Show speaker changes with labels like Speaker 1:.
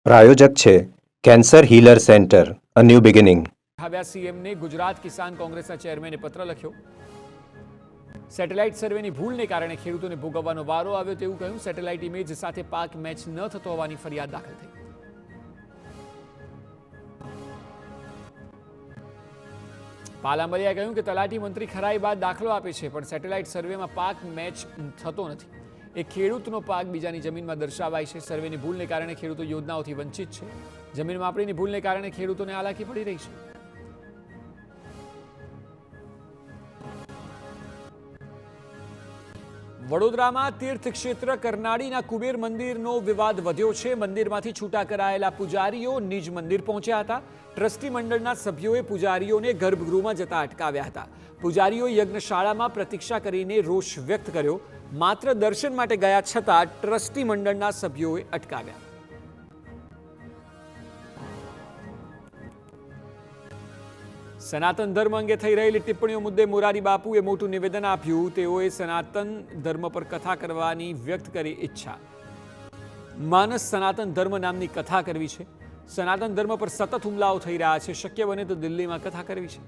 Speaker 1: પ્રાયોજક છે cancer healer centre a new beginning.
Speaker 2: સીએમને ગુજરાત કિસાન કોંગ્રેસના ચેરમેને પત્ર લખ્યો. સેટેલાઇટ સર્વેની ભૂલને કારણે ખેડૂતોને ભોગવવાનો વારો આવ્યો તેવું કહ્યું. સેટેલાઇટ ઇમેજ સાથે પાક મેચ ન થતો હોવાની ફરિયાદ દાખલ થઈ. પાલાંબરિયાએ કહ્યું કે તલાટી મંત્રી ખરાઈ બાદ દાખલો આપે છે, પણ સેટેલાઇટ સર્વેમાં પાક મેચ થતો નથી. એ ખેડૂતનો પાક બીજાની જમીનમાં દર્શાવાય છે. સર્વેની ભૂલને કારણે ખેડૂતો યોજનાઓથી વંચિત છે. જમીન માપણીની ભૂલને કારણે ખેડૂતોને હાલાકી પડી રહી છે. વડોદરામાં તીર્થક્ષેત્ર કરનાળીના કુબેર મંદિરનો વિવાદ વધ્યો છે. મંદિરમાંથી છૂટા કરાયેલા પૂજારીઓ નિજ મંદિર પહોંચ્યા હતા. ટ્રસ્ટી મંડળના સભ્યોએ પૂજારીઓને ગર્ભગૃહમાં જતા અટકાવ્યા હતા. પૂજારીઓ યજ્ઞશાળામાં પ્રતીક્ષા કરીને રોષ વ્યક્ત કર્યો. માત્ર દર્શન માટે ગયા છતાં ટ્રસ્ટી મંડળના સભ્યોએ અટકાવ્યા. સનાતન ધર્મ અંગે થઈ રહેલી ટિપ્પણીઓ મુદ્દે મોરારી બાપુએ મોટું નિવેદન આપ્યું. તેઓએ સનાતન ધર્મ પર કથા કરવાની વ્યક્ત કરી ઈચ્છા. માનસ સનાતન ધર્મ નામની કથા કરવી છે. સનાતન ધર્મ પર સતત હુમલાઓ થઈ રહ્યા છે. શક્ય બને તો દિલ્હીમાં કથા કરવી છે.